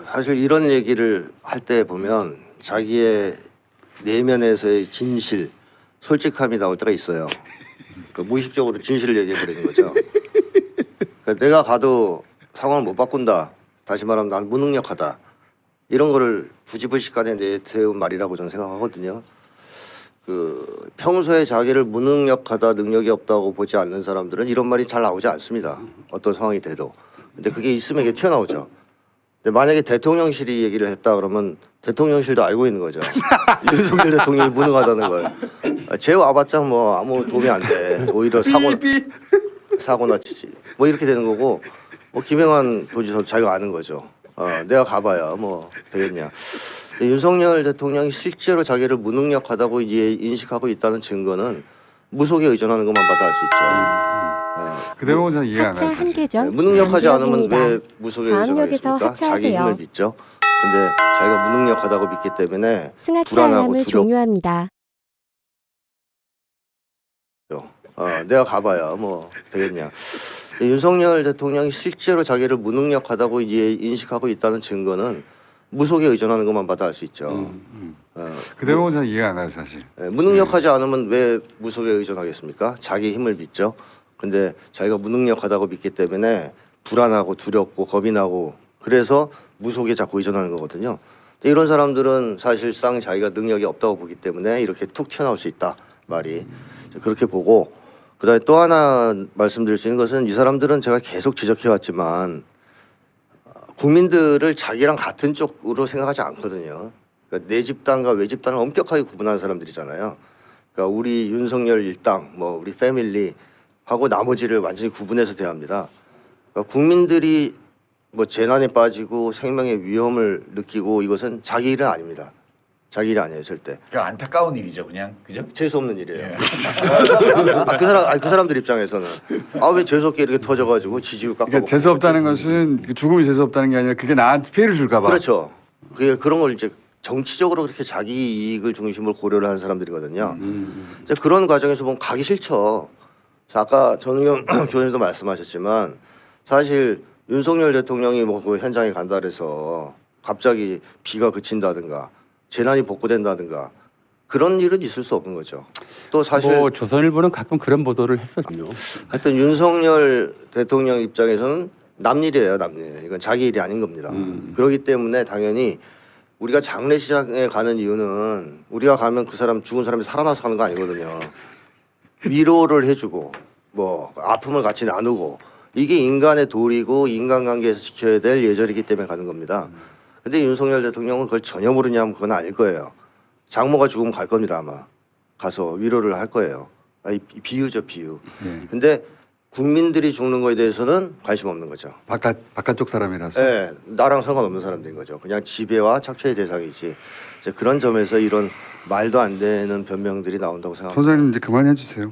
사실 이런 얘기를 할 때 보면 자기의 내면에서의 진실, 솔직함이 나올 때가 있어요. 무의식적으로 진실을 얘기해 버리는 거죠. 내가 가도 상황을 못 바꾼다. 다시 말하면 난 무능력하다. 이런 거를 부지불식간에 내세운 말이라고 저는 생각하거든요. 평소에 자기를 무능력하다, 능력이 없다고 보지 않는 사람들은 이런 말이 잘 나오지 않습니다. 어떤 상황이 돼도. 근데 그게 있으면 이게 튀어나오죠. 근데 만약에 대통령실이 얘기를 했다 그러면 대통령실도 알고 있는 거죠. 윤석열 대통령이 무능하다는 걸. 쟤 와봤자 뭐 아무 도움이 안 돼. 오히려 사고나 치지. 뭐 이렇게 되는 거고, 뭐 김영환 도지사도 자기가 아는 거죠. 내가 가봐야 뭐 되겠냐. 윤석열 대통령이 실제로 자기를 무능력하다고 인식하고 있다는 증거는 무속에 의존하는 것만 봐도 알 수 있죠. 그 대목은 잘 이해가 안 하차 가요. 한계점 무능력하지 않으면 안지역입니다. 왜 무속에 의존하겠습니까? 자기 하차하세요. 힘을 믿죠. 근데 자기가 무능력하다고 믿기 때문에 승하차 불안하고 알람을 두렵죠. 종료합니다. 내가 가봐야 뭐 되겠냐. 윤석열 대통령이 실제로 자기를 무능력하다고 인식하고 있다는 증거는 무속에 의존하는 것만 봐도 알 수 있죠. 그 대목은 잘 이해가 안 가요, 사실. 무능력하지 않으면 왜 무속에 의존하겠습니까? 자기 힘을 믿죠. 근데 자기가 무능력하다고 믿기 때문에 불안하고 두렵고 겁이 나고 그래서 무속에 자꾸 의존하는 거거든요. 이런 사람들은 사실상 자기가 능력이 없다고 보기 때문에 이렇게 툭 튀어나올 수 있다 말이. 그렇게 보고 그다음에 또 하나 말씀드릴 수 있는 것은 이 사람들은 제가 계속 지적해왔지만 국민들을 자기랑 같은 쪽으로 생각하지 않거든요. 그러니까 내 집단과 외 집단을 엄격하게 구분하는 사람들이잖아요. 그러니까 우리 윤석열 일당, 뭐 우리 패밀리 하고 나머지를 완전히 구분해서 대합니다. 그러니까 국민들이 뭐 재난에 빠지고 생명의 위험을 느끼고 이것은 자기 일은 아닙니다. 자기 일이 아니에요, 절대. 그냥 안타까운 일이죠, 그냥 그죠? 재수 없는 일이에요. 예. 그 사람들 입장에서는 왜 재수 없게 이렇게 터져가지고 지지율 깎아먹고. 그러니까 재수 없다는 것은 죽음이 재수 없다는 게 아니라 그게 나한테 피해를 줄까 봐. 그렇죠. 그게 그런 걸 이제 정치적으로 그렇게 자기 이익을 중심으로 고려를 하는 사람들이거든요. 이제 그런 과정에서 보면 가기 싫죠. 그래서 아까 전우영 교수님도 말씀하셨지만 사실 윤석열 대통령이 뭐 그 현장에 간다 그래서 갑자기 비가 그친다든가 재난이 복구된다든가 그런 일은 있을 수 없는 거죠. 또 사실 뭐 조선일보는 가끔 그런 보도를 했었군요. 하여튼 윤석열 대통령 입장에서는 남일이에요, 남일. 이건 자기 일이 아닌 겁니다. 그렇기 때문에 당연히 우리가 장례식장에 가는 이유는 우리가 가면 그 사람 죽은 사람이 살아나서 가는 거 아니거든요. 위로를 해주고 뭐 아픔을 같이 나누고 이게 인간의 도리고 인간관계에서 지켜야 될 예절이기 때문에 가는 겁니다. 근데 윤석열 대통령은 그걸 전혀 모르냐면 그건 아닐 거예요. 장모가 죽으면 갈 겁니다, 아마. 가서 위로를 할 거예요. 비유죠, 비유. 근데 국민들이 죽는 거에 대해서는 관심 없는 거죠. 바깥쪽 사람이라서. 네, 나랑 상관없는 사람들인 거죠. 그냥 지배와 착취의 대상이지. 이제 그런 점에서 이런 말도 안 되는 변명들이 나온다고 생각합니다. 선생님 이제 그만해 주세요.